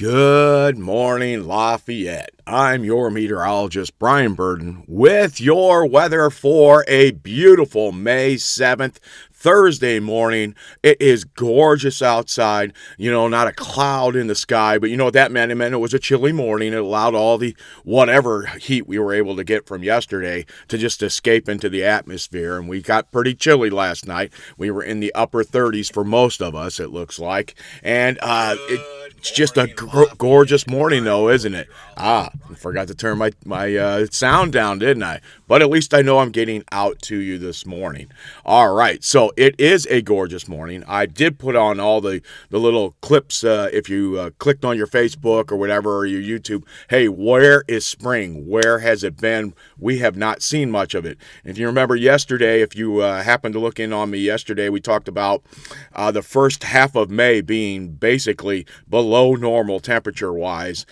Good morning, Lafayette. I'm your meteorologist, Brian Burden, with your weather for a beautiful May 7th, Thursday morning. It is gorgeous outside, not a cloud in the sky, but you know what that meant? It meant it was a chilly morning. It allowed all the whatever heat we were able to get from yesterday to just escape into the atmosphere, and we got pretty chilly last night. We were in the upper 30s for most of us, it looks like, and it's just a gorgeous morning, though, isn't it? I forgot to turn my sound down, didn't I? But at least I know I'm getting out to you this morning. All right, so it is a gorgeous morning. I did put on all the little clips if you clicked on your Facebook or whatever, or your YouTube. Hey, where is spring? Where has it been? We have not seen much of it. If you remember yesterday, if you happened to look in on me yesterday, we talked about the first half of May being basically below normal temperature-wise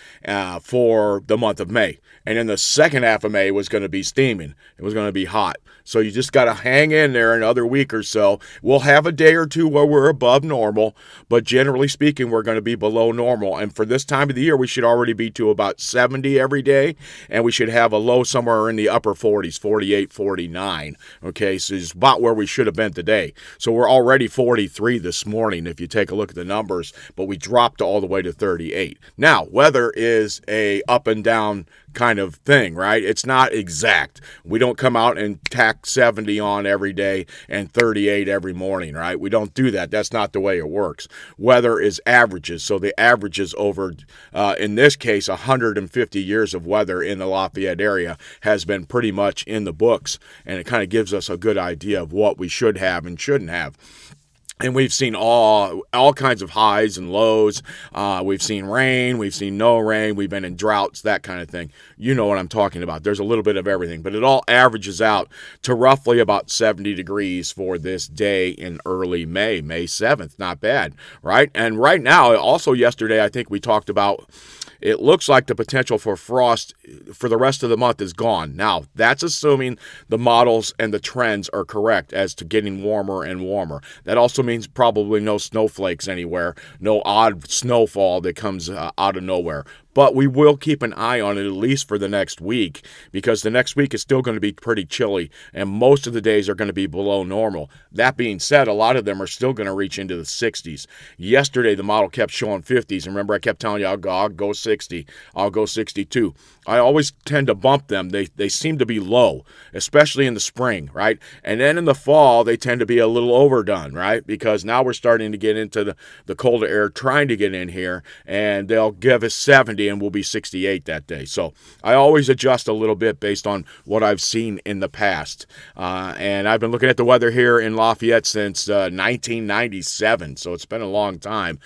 for the month of May. And then the second half of May was going to be steaming. It was going to be hot. So you just got to hang in there another week or so. We'll have a day or two where we're above normal, but generally speaking, we're going to be below normal. And for this time of the year, we should already be to about 70 every day, and we should have a low somewhere in the upper 40s, 48, 49. Okay, so it's about where we should have been today. So we're already 43 this morning if you take a look at the numbers, but we dropped all the way to 38. Now, weather is a up and down kind of thing, right? It's not exact. We don't come out and tack 70 on every day and 38 every morning, right? We don't do that. That's not the way it works. Weather is averages. So the averages over, in this case, 150 years of weather in the Lafayette area has been pretty much in the books, and it kind of gives us a good idea of what we should have and shouldn't have. And we've seen all kinds of highs and lows. We've seen rain. We've seen no rain. We've been in droughts, that kind of thing. You know what I'm talking about. There's a little bit of everything. But it all averages out to roughly about 70 degrees for this day in early May, May 7th. Not bad, right? And right now, also yesterday, I think we talked about, it looks like the potential for frost for the rest of the month is gone. Now, that's assuming the models and the trends are correct as to getting warmer and warmer. That also means probably no snowflakes anywhere, no odd snowfall that comes out of nowhere. But we will keep an eye on it at least for the next week, because the next week is still going to be pretty chilly, and most of the days are going to be below normal. That being said, a lot of them are still going to reach into the 60s. Yesterday, the model kept showing 50s. Remember, I kept telling you, I'll go 60. I'll go 62. I always tend to bump them. They seem to be low, especially in the spring, right? And then in the fall, they tend to be a little overdone, right? Because now we're starting to get into the colder air, trying to get in here, and they'll give us 70 and we'll be 68 that day. So I always adjust a little bit based on what I've seen in the past. And I've been looking at the weather here in Lafayette since 1997, so it's been a long time.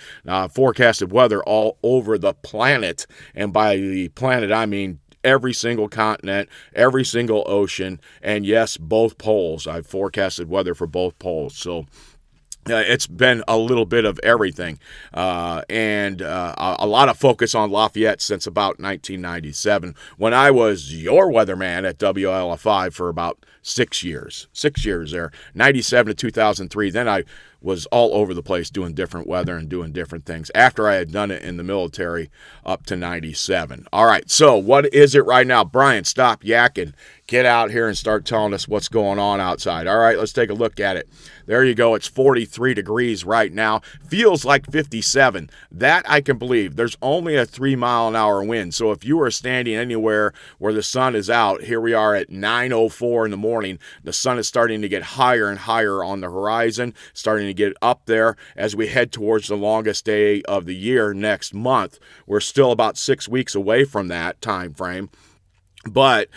Forecasted weather all over the planet, and by the planet I mean every single continent, every single ocean, and yes, both poles. I've forecasted weather for both poles. So it's been a little bit of everything, and a lot of focus on Lafayette since about 1997, when I was your weatherman at WLFI for about 6 years. 6 years there, 97 to 2003. Then I was all over the place doing different weather and doing different things after I had done it in the military up to 97. All right, so what is it right now? Brian, stop yakking. Get out here and start telling us what's going on outside. All right, let's take a look at it. There you go. It's 43 degrees right now. Feels like 57. That I can believe. There's only a 3-mile-an-hour wind. So if you are standing anywhere where the sun is out, here we are at 9:04 in the morning. The sun is starting to get higher and higher on the horizon, starting to get up there as we head towards the longest day of the year next month. We're still about 6 weeks away from that time frame. But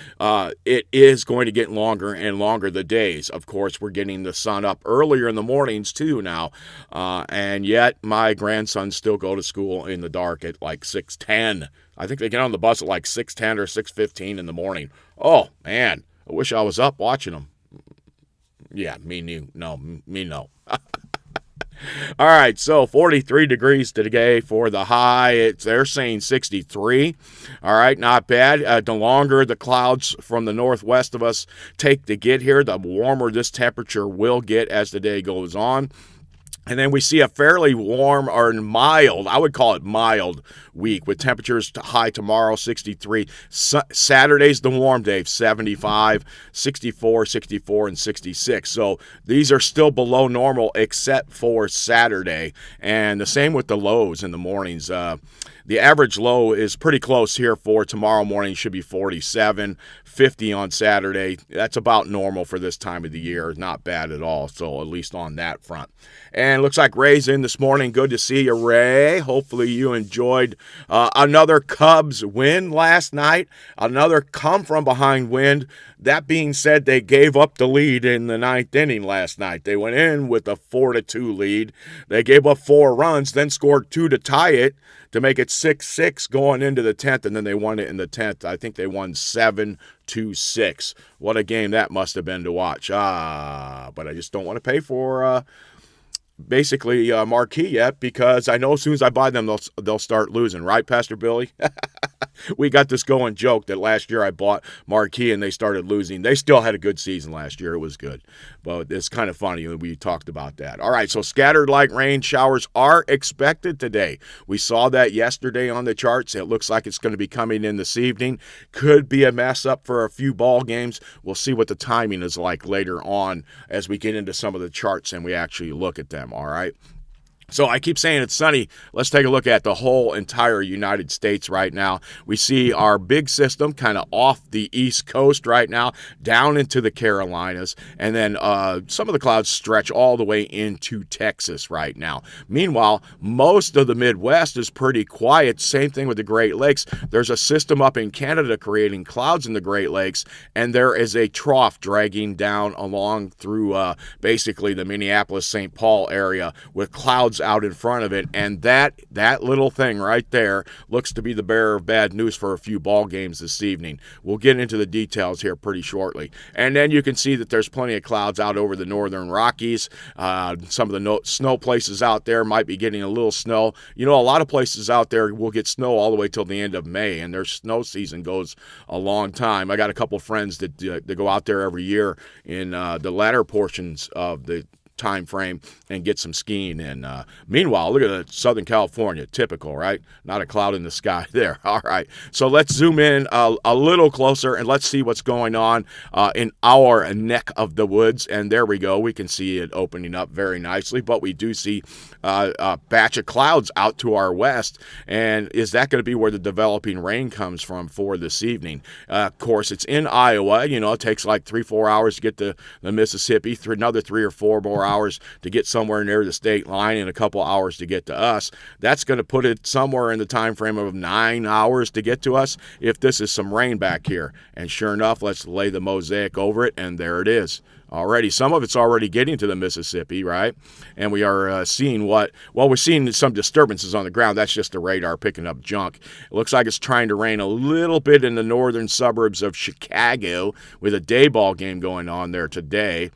it is going to get longer and longer the days. Of course, we're getting the sun up earlier in the mornings too now. And yet my grandsons still go to school in the dark at like 6:10. I think they get on the bus at like 6:10 or 6:15 in the morning. Oh, man, I wish I was up watching them. Yeah, me no. All right, so 43 degrees today for the high. They're saying 63. All right, not bad. The longer the clouds from the northwest of us take to get here, the warmer this temperature will get as the day goes on. And then we see a fairly warm or mild, I would call it mild week with temperatures high tomorrow, 63. Saturday's the warm day, 75, 64, 64, and 66. So these are still below normal except for Saturday. And the same with the lows in the mornings. The average low is pretty close here for tomorrow morning. Should be 47, 50 on Saturday. That's about normal for this time of the year. Not bad at all. So at least on that front. And looks like Ray's in this morning. Good to see you, Ray. Hopefully you enjoyed another Cubs win last night. Another come from behind win. That being said, they gave up the lead in the ninth inning last night. They went in with a 4-2 lead. They gave up 4 runs, then scored 2 to tie it to make it 6-6 going into the 10th, and then they won it in the 10th. I think they won 7-6. What a game that must have been to watch. But I just don't want to pay for basically marquee yet, because I know as soon as I buy them, they'll start losing. Right, Pastor Billy? We got this going joke that last year I bought marquee and they started losing. They still had a good season last year. It was good. But it's kind of funny that we talked about that. All right, so scattered light rain showers are expected today. We saw that yesterday on the charts. It looks like it's going to be coming in this evening. Could be a mess up for a few ball games. We'll see what the timing is like later on as we get into some of the charts and we actually look at them. All right. So I keep saying it's sunny. Let's take a look at the whole entire United States right now. We see our big system kind of off the East Coast right now, down into the Carolinas, and then some of the clouds stretch all the way into Texas right now. Meanwhile, most of the Midwest is pretty quiet. Same thing with the Great Lakes. There's a system up in Canada creating clouds in the Great Lakes, and there is a trough dragging down along through basically the Minneapolis-St. Paul area with clouds out in front of it, and that little thing right there looks to be the bearer of bad news for a few ball games this evening. We'll get into the details here pretty shortly. And then you can see that there's plenty of clouds out over the northern Rockies. Some of the snow places out there might be getting a little snow. You know, a lot of places out there will get snow all the way till the end of May, and their snow season goes a long time. I got a couple friends that go out there every year in the latter portions of the time frame and get some skiing in. Meanwhile, look at Southern California, typical, right? Not a cloud in the sky there. All right, so let's zoom in a little closer and let's see what's going on in our neck of the woods. And there we go. We can see it opening up very nicely, but we do see a batch of clouds out to our west. And is that going to be where the developing rain comes from for this evening? Of course, it's in Iowa. You know, it takes like 3-4 hours to get to the Mississippi, another 3 or 4 more hours to get somewhere near the state line, and a couple hours to get to us. That's going to put it somewhere in the time frame of 9 hours to get to us if this is some rain back here. And sure enough, let's lay the mosaic over it, and there it is. Already, some of it's already getting to the Mississippi, right? And we are seeing we're seeing some disturbances on the ground. That's just the radar picking up junk. It looks like it's trying to rain a little bit in the northern suburbs of Chicago with a day ball game going on there today.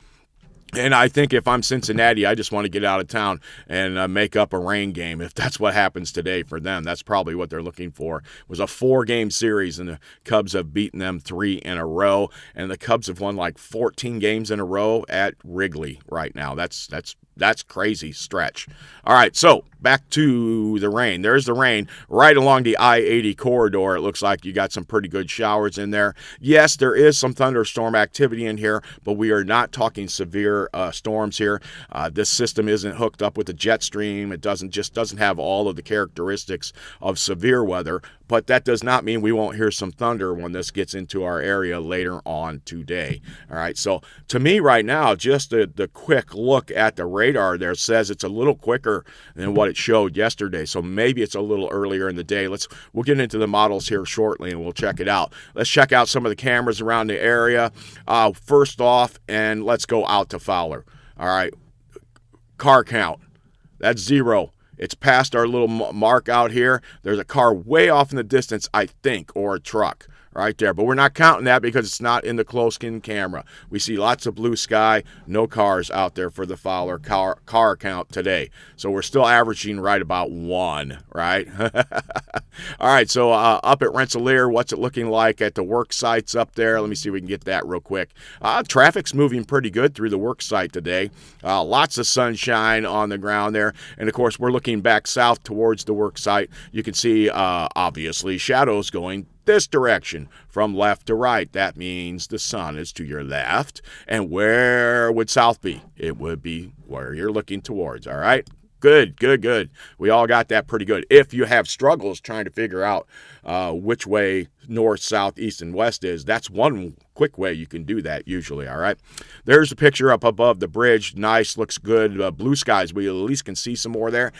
And I think if I'm Cincinnati, I just want to get out of town and make up a rain game. If that's what happens today for them, that's probably what they're looking for. It was a 4-game series, and the Cubs have beaten them 3 in a row. And the Cubs have won like 14 games in a row at Wrigley right now. That's crazy stretch. All right, so back to the rain. There's the rain right along the I-80 corridor. It looks like you got some pretty good showers in there. Yes, there is some thunderstorm activity in here, but we are not talking severe storms here. This system isn't hooked up with a jet stream. It doesn't have all of the characteristics of severe weather, but that does not mean we won't hear some thunder when this gets into our area later on today. All right, so to me right now, just the quick look at the radar there says it's a little quicker than what it showed yesterday, so maybe it's a little earlier in the day. We'll get into the models here shortly and we'll check it out. Let's check out some of the cameras around the area first off, and let's go out to Fowler. All right, car count, that's 0. It's past our little mark out here. There's a car way off in the distance, I think, or a truck. right there. But we're not counting that because it's not in the close-in camera. We see lots of blue sky, no cars out there for the Fowler car count today. So we're still averaging right about 1, right? All right, so up at Rensselaer, what's it looking like at the work sites up there? Let me see if we can get that real quick. Traffic's moving pretty good through the work site today. Lots of sunshine on the ground there. And, of course, we're looking back south towards the work site. You can see, obviously, shadows going this direction from left to right. That means the sun is to your left. And where would south be? It would be where you're looking towards, all right? Good. We all got that pretty good. If you have struggles trying to figure out which way north, south, east, and west is, that's one quick way you can do that usually, all right? There's a picture up above the bridge. Nice, looks good. Blue skies, we at least can see some more there.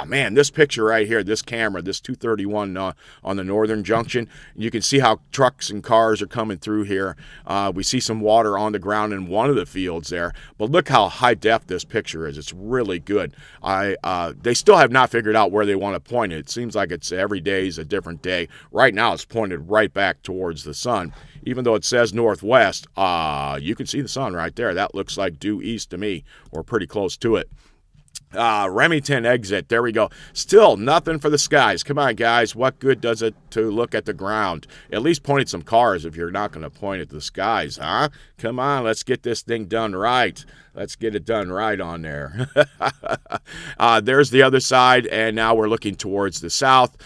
Man, this picture right here, this camera, this 231 on the northern junction, you can see how trucks and cars are coming through here. We see some water on the ground in one of the fields there, but look how high def this picture is. It's really good. They still have not figured out where they want to point it. It seems like it's every day is a different day. Right now, it's pointed right back towards the sun. Even though it says northwest, you can see the sun right there. That looks like due east to me, or pretty close to it. Remington exit. There we go. Still nothing for the skies. Come on, guys. What good does it to look at the ground? At least point at some cars if you're not going to point at the skies, huh? Come on, let's get this thing done right. Let's get it done right on there. There's the other side, and now we're looking towards the south.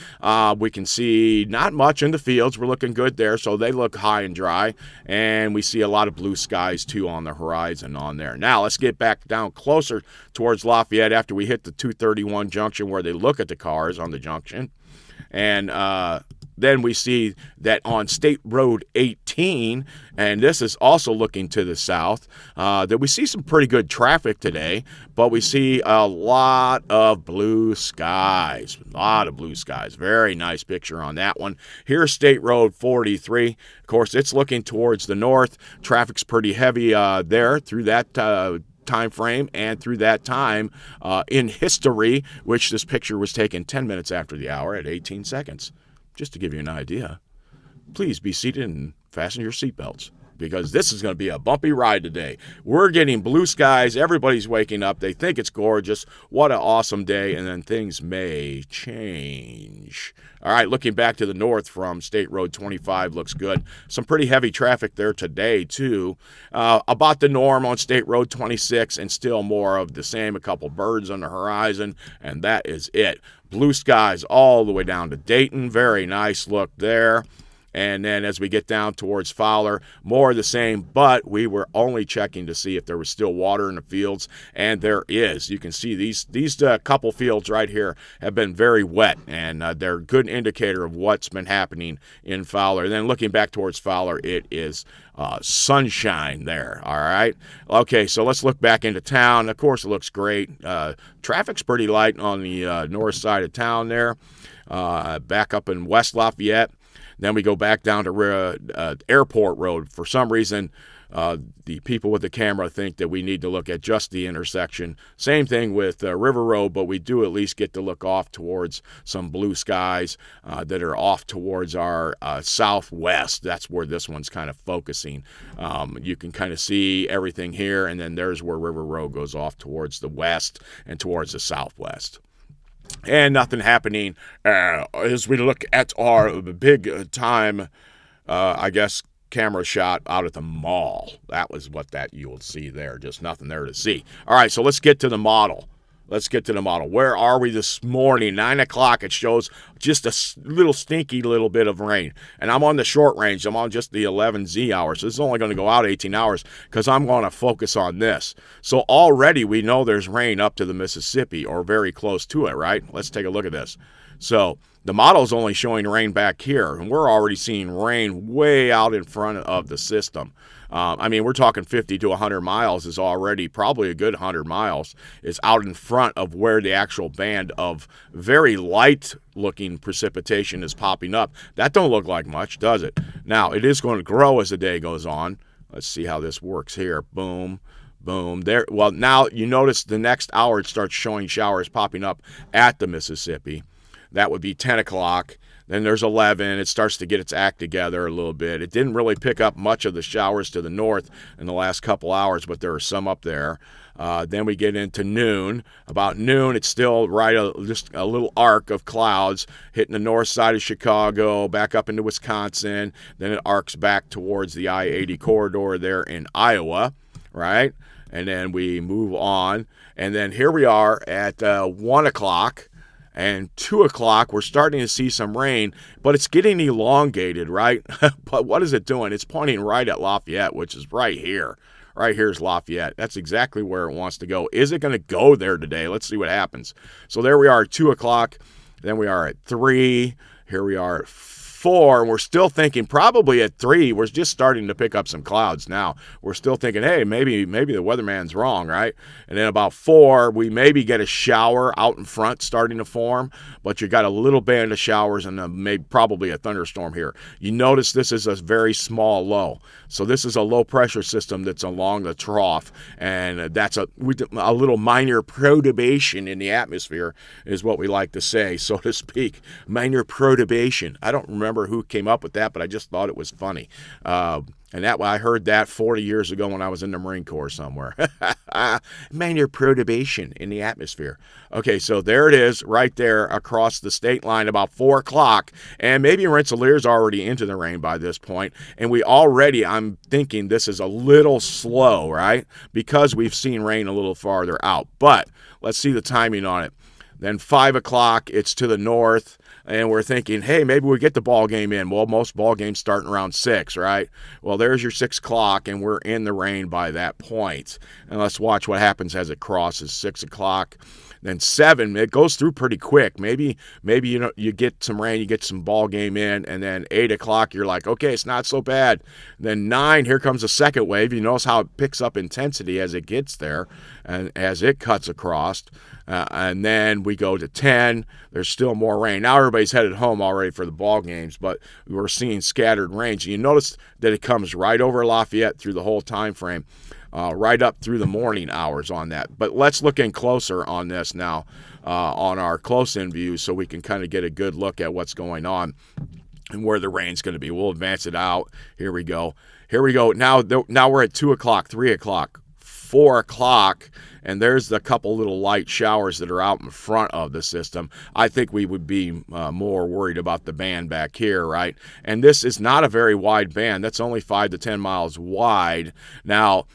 We can see not much in the fields. We're looking good there, so they look high and dry. And we see a lot of blue skies, too, on the horizon on there. Now, let's get back down closer towards Lafayette after we hit the 231 junction where they look at the cars on the junction. And then we see that on State Road 18, and this is also looking to the south, that we see some pretty good traffic today, but we see a lot of blue skies. A lot of blue skies. Very nice picture on that one. Here's State Road 43. Of course, it's looking towards the north. Traffic's pretty heavy there through that time frame and through that time in history, which this picture was taken 10 minutes after the hour at 18 seconds. Just to give you an idea, please be seated and fasten your seatbelts, because this is going to be a bumpy ride today. We're getting blue skies. Everybody's waking up. They think it's gorgeous. What an awesome day. And then things may change. All right, looking back to the north from State Road 25 looks good. Some pretty heavy traffic there today, too. About the norm on State Road 26, and still more of the same. A couple birds on the horizon, and that is it. Blue skies all the way down to Dayton. Very nice look there. And then as we get down towards Fowler, more of the same, but we were only checking to see if there was still water in the fields, and there is. You can see these couple fields right here have been very wet, and they're a good indicator of what's been happening in Fowler. And then looking back towards Fowler, it is sunshine there, all right? Okay, so let's look back into town. Of course, it looks great. Traffic's pretty light on the north side of town there. Back up in West Lafayette. Then we go back down to Airport Road. For some reason, the people with the camera think that we need to look at just the intersection. Same thing with River Road, but we do at least get to look off towards some blue skies that are off towards our southwest. That's where this one's kind of focusing. You can kind of see everything here, and then there's where River Road goes off towards the west and towards the southwest. And nothing happening as we look at our big time, camera shot out at the mall. That was what you'll see there. Just nothing there to see. All right, so let's get to the model. Where are we this morning? 9 o'clock. It shows just a little stinky little bit of rain. And I'm on the short range. I'm on just the 11Z hours. So this is only going to go out 18 hours because I'm going to focus on this. So already we know there's rain up to the Mississippi or very close to it, right? Let's take a look at this. So the model's only showing rain back here, and we're already seeing rain way out in front of the system. We're talking 50 to 100 miles is already probably a good 100 miles is out in front of where the actual band of very light-looking precipitation is popping up. That don't look like much, does it? Now, it is going to grow as the day goes on. Let's see how this works here. Boom. Boom. There. Well, now you notice the next hour it starts showing showers popping up at the Mississippi. That would be 10 o'clock. Then there's 11. It starts to get its act together a little bit. It didn't really pick up much of the showers to the north in the last couple hours, but there are some up there. Then we get into noon. About noon, it's still just a little arc of clouds hitting the north side of Chicago, back up into Wisconsin. Then it arcs back towards the I-80 corridor there in Iowa, right? And then we move on. And then here we are at 1 o'clock. And 2 o'clock, we're starting to see some rain, but it's getting elongated, right? But what is it doing? It's pointing right at Lafayette, which is right here. Right here's Lafayette. That's exactly where it wants to go. Is it going to go there today? Let's see what happens. So there we are at 2 o'clock. Then we are at 3. Here we are at 4. And we're still thinking probably at 3. We're just starting to pick up some clouds now. We're still thinking, hey, maybe the weatherman's wrong, right? And then about 4, we maybe get a shower out in front starting to form, but you got a little band of showers and probably a thunderstorm here. You notice this is a very small low. So this is a low pressure system that's along the trough, and that's a little minor perturbation in the atmosphere is what we like to say, so to speak. Minor perturbation. I don't remember who came up with that, but I just thought it was funny. And I heard that 40 years ago when I was in the Marine Corps somewhere. Minor perturbation in the atmosphere. Okay, so there it is right there across the state line about 4 o'clock. And maybe Rensselaer's already into the rain by this point. And I'm thinking this is a little slow, right? Because we've seen rain a little farther out. But let's see the timing on it. Then 5 o'clock, it's to the north. And we're thinking, hey, maybe we get the ball game in. Well, most ball games starting around 6, right? Well, there's your 6 o'clock, and we're in the rain by that point. And let's watch what happens as it crosses 6 o'clock. Then 7, it goes through pretty quick. Maybe you get some rain, you get some ball game in, and then 8 o'clock, you're like, okay, it's not so bad. Then 9, here comes a second wave. You notice how it picks up intensity as it gets there and as it cuts across. And then we go to 10. There's still more rain. Now everybody's headed home already for the ball games, but we're seeing scattered rain. So you notice that it comes right over Lafayette through the whole time frame, right up through the morning hours on that. But let's look in closer on this now on our close-in view so we can kind of get a good look at what's going on and where the rain's going to be. We'll advance it out. Here we go. Now we're at 2 o'clock, 3 o'clock, 4 o'clock, and there's the couple little light showers that are out in front of the system. I think we would be more worried about the band back here, right? And this is not a very wide band. That's only 5 to 10 miles wide. Now,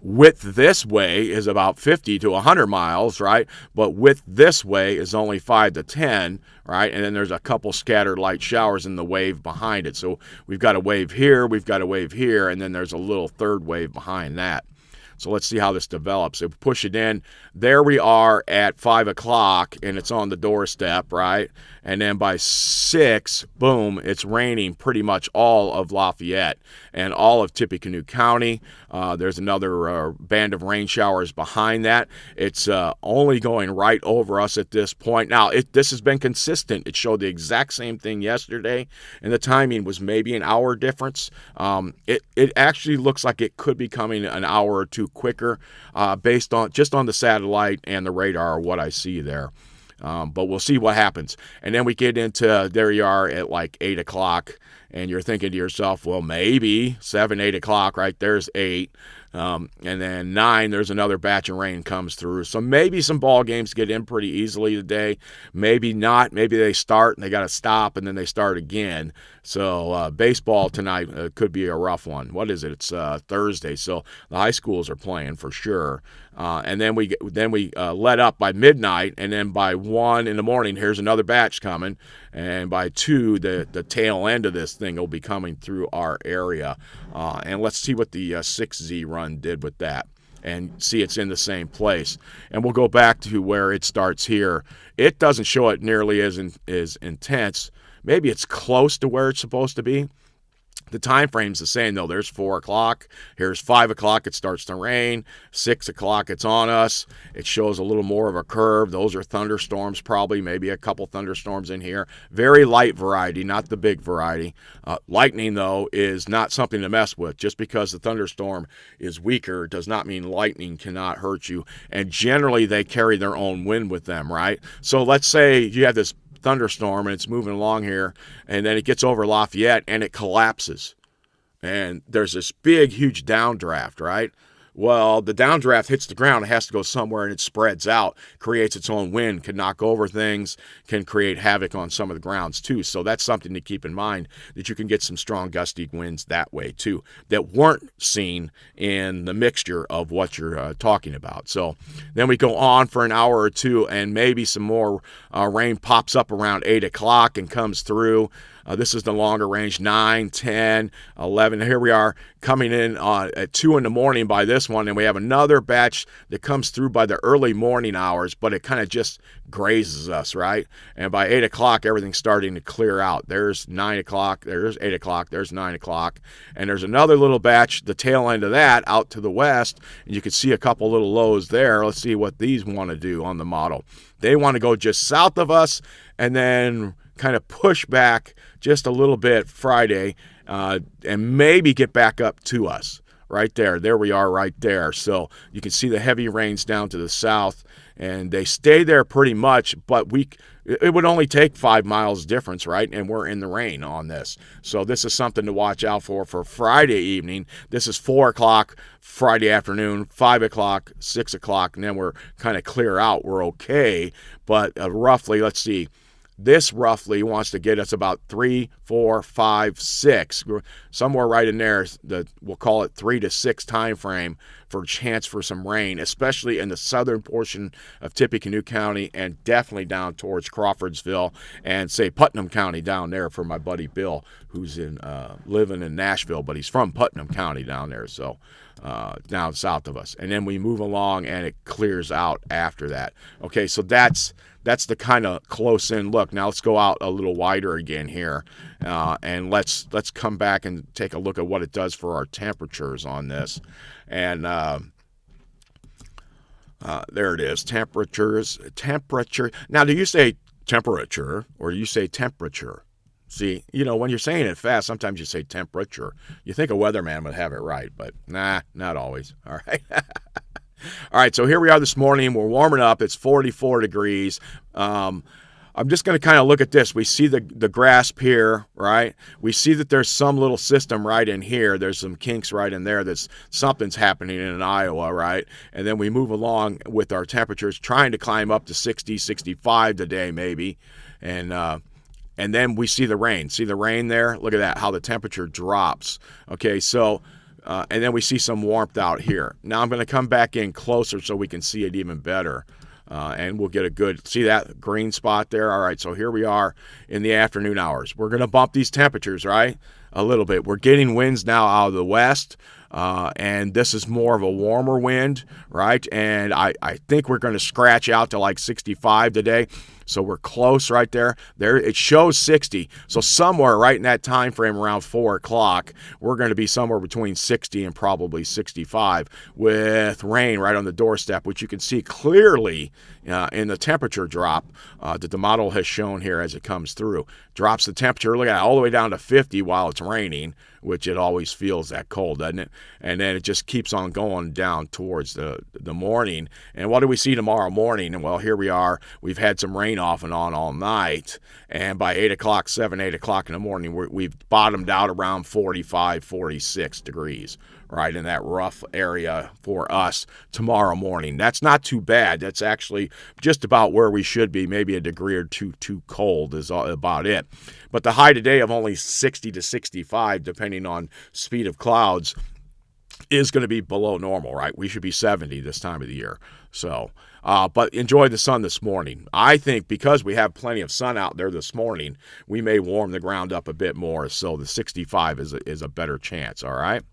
width this way is about 50 to 100 miles, right? But width this way is only 5 to 10, right? And then there's a couple scattered light showers in the wave behind it. So we've got a wave here, we've got a wave here, and then there's a little third wave behind that. So let's see how this develops. If we push it in, there we are at 5 o'clock, and it's on the doorstep, right? And then by 6, boom, it's raining pretty much all of Lafayette and all of Tippecanoe County. There's another band of rain showers behind that. It's only going right over us at this point. Now, this has been consistent. It showed the exact same thing yesterday, and the timing was maybe an hour difference. It actually looks like it could be coming an hour or two quicker based on the satellite and the radar, what I see there. But we'll see what happens. And then we get into, there you are at like 8 o'clock, and you're thinking to yourself, well, maybe 7, 8 o'clock, right? There's 8. And then 9, there's another batch of rain comes through. So maybe some ball games get in pretty easily today. Maybe not. Maybe they start and they got to stop and then they start again. So baseball tonight could be a rough one. What is it? It's Thursday. So the high schools are playing for sure. And then we let up by midnight, and then by 1 in the morning, here's another batch coming. And by 2, the tail end of this thing will be coming through our area. And let's see what the 6Z run did with that, and see it's in the same place. And we'll go back to where it starts here. It doesn't show it nearly as intense. Maybe it's close to where it's supposed to be. The time frame's the same, though. There's 4 o'clock. Here's 5 o'clock. It starts to rain. 6 o'clock, it's on us. It shows a little more of a curve. Those are thunderstorms, probably. Maybe a couple thunderstorms in here. Very light variety, not the big variety. Lightning, though, is not something to mess with. Just because the thunderstorm is weaker does not mean lightning cannot hurt you. And generally, they carry their own wind with them, right? So let's say you have this thunderstorm, and it's moving along here, and then it gets over Lafayette, and it collapses. And there's this big, huge downdraft, right? Well, the downdraft hits the ground. It has to go somewhere, and it spreads out, creates its own wind, can knock over things, can create havoc on some of the grounds, too. So that's something to keep in mind, that you can get some strong gusty winds that way, too, that weren't seen in the mixture of what you're talking about. So then we go on for an hour or two, and maybe some more rain pops up around 8 o'clock and comes through. This is the longer range, 9, 10, 11. Here we are coming in at 2 in the morning by this one, and we have another batch that comes through by the early morning hours, but it kind of just grazes us, right? And by 8 o'clock, everything's starting to clear out. There's 9 o'clock, there's 8 o'clock, there's 9 o'clock, and there's another little batch, the tail end of that, out to the west, and you can see a couple little lows there. Let's see what these want to do on the model. They want to go just south of us, and then kind of push back just a little bit Friday, and maybe get back up to us right there. There we are right there. So you can see the heavy rains down to the south, and they stay there pretty much, but it would only take 5 miles difference, right? And we're in the rain on this. So this is something to watch out for Friday evening. This is 4 o'clock Friday afternoon, 5 o'clock, 6 o'clock, and then we're kind of clear out. We're okay, but roughly, let's see, this roughly wants to get us about 3, 4, 5, 6, somewhere right in there. We'll call it 3 to 6 time frame for a chance for some rain, especially in the southern portion of Tippecanoe County, and definitely down towards Crawfordsville and say Putnam County down there for my buddy Bill, who's living in Nashville, but he's from Putnam County down there, so down south of us. And then we move along, and it clears out after that. Okay, so that's the kind of close-in look. Now let's go out a little wider again here, and let's come back and take a look at what it does for our temperatures on this. And there it is, temperature. Now, do you say temperature or do you say temperature? See, when you're saying it fast, sometimes you say temperature. You think a weatherman would have it right, but nah, not always. All right. All right, so here we are this morning. We're warming up. It's 44 degrees. I'm just going to kind of look at this. We see the grasp here, right? We see that there's some little system right in here. There's some kinks right in there. Something's happening in Iowa, right? And then we move along with our temperatures, trying to climb up to 60, 65 today maybe. And then we see the rain. See the rain there? Look at that, how the temperature drops. Okay, so... and then we see some warmth out here. Now I'm going to come back in closer so we can see it even better. And we'll get a good, see that green spot there? All right, so here we are in the afternoon hours. We're going to bump these temperatures, right? A little bit. We're getting winds now out of the west. And this is more of a warmer wind, right? And I think we're going to scratch out to like 65 today. So we're close right there. There it shows 60. So somewhere right in that time frame around 4 o'clock, we're going to be somewhere between 60 and probably 65 with rain right on the doorstep, which you can see clearly in the temperature drop that the model has shown here as it comes through. Drops the temperature, look at it, all the way down to 50 while it's raining, which it always feels that cold, doesn't it? And then it just keeps on going down towards the morning. And what do we see tomorrow morning? And well, here we are. We've had some rain off and on all night. And by 8 o'clock, 8 o'clock in the morning, we've bottomed out around 45, 46 degrees, right, in that rough area for us tomorrow morning. That's not too bad. That's actually just about where we should be. Maybe a degree or two too cold is about it. But the high today of only 60 to 65, depending on speed of clouds, is going to be below normal, right? We should be 70 this time of the year. So, but enjoy the sun this morning. I think because we have plenty of sun out there this morning, we may warm the ground up a bit more. So the 65 is a better chance, all right?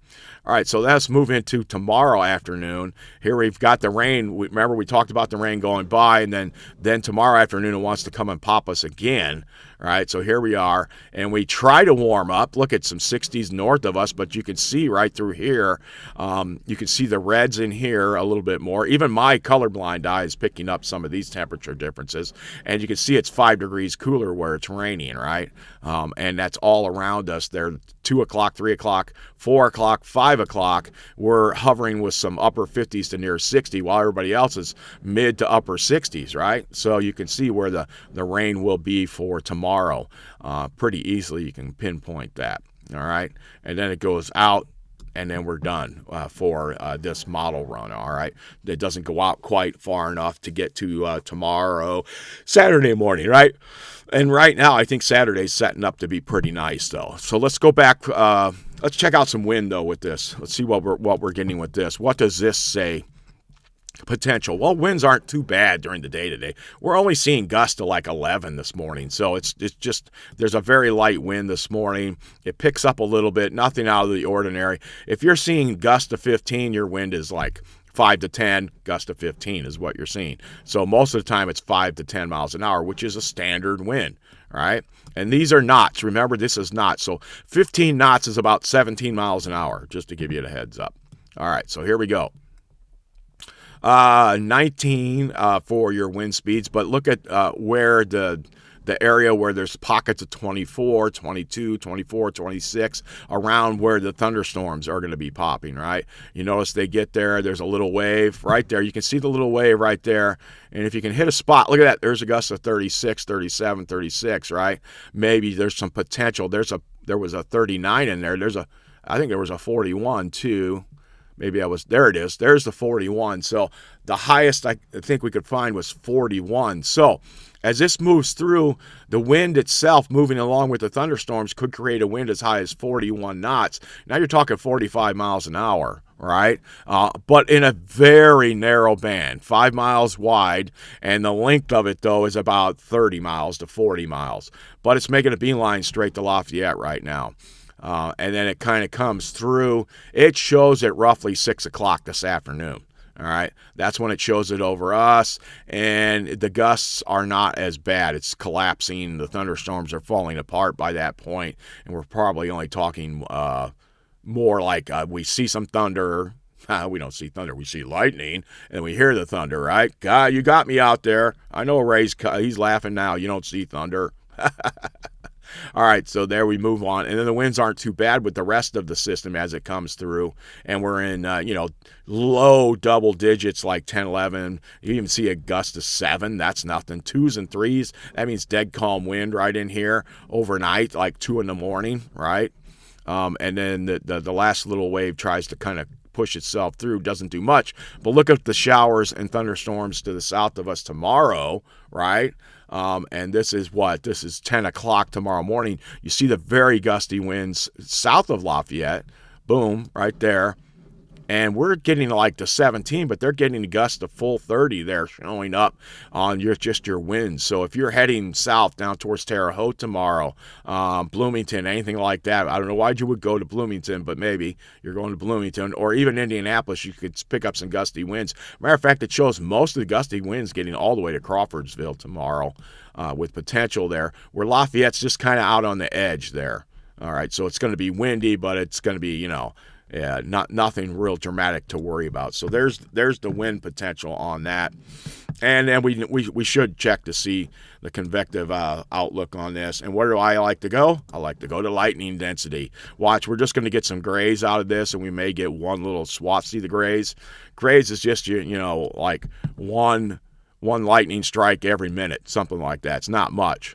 All right, so let's move into tomorrow afternoon. Here we've got the rain. Remember, we talked about the rain going by, and then tomorrow afternoon it wants to come and pop us again. All right, so here we are, and we try to warm up. Look at some 60s north of us, but you can see right through here, you can see the reds in here a little bit more. Even my colorblind eye sky is picking up some of these temperature differences. And you can see it's 5 degrees cooler where it's raining, right? And that's all around us there. 2 o'clock, 3 o'clock, 4 o'clock, 5 o'clock, we're hovering with some upper 50s to near 60, while everybody else is mid to upper 60s, right? So you can see where the rain will be for tomorrow. Pretty easily you can pinpoint that, all right? And then it goes out, and then we're done for this model run, all right? It doesn't go out quite far enough to get to tomorrow, Saturday morning, right? And right now, I think Saturday's setting up to be pretty nice, though. So let's go back. Let's check out some wind, though, with this. Let's see what we're getting with this. What does this say? Potential. Well, winds aren't too bad during the day today. We're only seeing gusts to like 11 this morning. So it's just, there's a very light wind this morning. It picks up a little bit, nothing out of the ordinary. If you're seeing gusts to 15, your wind is like 5 to 10, gust to 15 is what you're seeing. So most of the time it's 5 to 10 miles an hour, which is a standard wind, right? And these are knots. Remember, this is knots. So 15 knots is about 17 miles an hour, just to give you the heads up. All right, so here we go. 19 for your wind speeds, but look at where the area where there's pockets of 24, 22, 24, 26, around where the thunderstorms are going to be popping, right? You notice they get there, there's a little wave right there. You can see the little wave right there. And if you can hit a spot, look at that, there's a gust of 36, 37, 36, right? Maybe there's some potential. There was a 39 in there. I think there was a 41 too. Maybe there it is. There's the 41. So the highest I think we could find was 41. So as this moves through, the wind itself moving along with the thunderstorms could create a wind as high as 41 knots. Now you're talking 45 miles an hour, right? But in a very narrow band, 5 miles wide, and the length of it, though, is about 30 miles to 40 miles. But it's making a beeline straight to Lafayette right now. And then it kind of comes through. It shows at roughly 6 o'clock this afternoon. All right, that's when it shows it over us, and the gusts are not as bad. It's collapsing. The thunderstorms are falling apart by that point, and we're probably only talking more like we see some thunder. We don't see thunder. We see lightning, and we hear the thunder, right? God, you got me out there. I know Ray's he's laughing now. You don't see thunder. All right, so there we move on. And then the winds aren't too bad with the rest of the system as it comes through. And we're in, low double digits like 10, 11. You even see a gust of 7. That's nothing. 2s and 3s. That means dead calm wind right in here overnight, like 2 in the morning, right? And then the last little wave tries to kind of push itself through, doesn't do much. But look at the showers and thunderstorms to the south of us tomorrow, right? And this is what? This is 10 o'clock tomorrow morning. You see the very gusty winds south of Lafayette. Boom, right there. And we're getting like to 17, but they're getting a gust of full 30 there showing up on your winds. So if you're heading south down towards Terre Haute tomorrow, Bloomington, anything like that, I don't know why you would go to Bloomington, but maybe you're going to Bloomington or even Indianapolis, you could pick up some gusty winds. Matter of fact, it shows most of the gusty winds getting all the way to Crawfordsville tomorrow with potential there, where Lafayette's just kind of out on the edge there. All right, so it's going to be windy, but it's going to be, nothing real dramatic to worry about. So there's the wind potential on that. And then we should check to see the convective outlook on this. And where do I like to go? I like to go to lightning density. Watch, we're just going to get some grays out of this, and we may get one little swath. See the grays? Grays is just, like one lightning strike every minute, something like that. It's not much.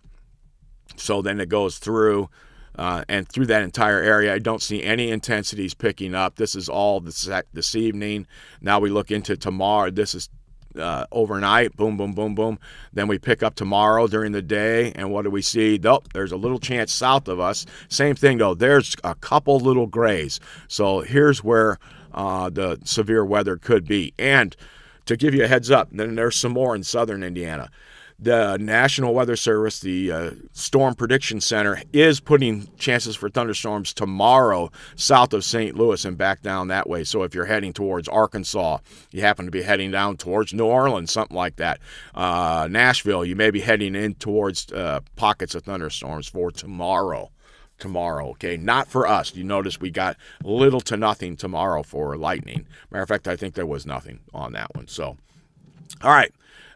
So then it goes through. And through that entire area, I don't see any intensities picking up. This is all this evening. Now we look into tomorrow. This is overnight. Boom, boom, boom, boom. Then we pick up tomorrow during the day. And what do we see? Nope, there's a little chance south of us. Same thing, though. There's a couple little grays. So here's where the severe weather could be. And to give you a heads up, then there's some more in southern Indiana. The National Weather Service, the Storm Prediction Center, is putting chances for thunderstorms tomorrow south of St. Louis and back down that way. So if you're heading towards Arkansas, you happen to be heading down towards New Orleans, something like that. Nashville, you may be heading in towards pockets of thunderstorms for tomorrow. Okay, not for us. You notice we got little to nothing tomorrow for lightning. Matter of fact, I think there was nothing on that one. So All right.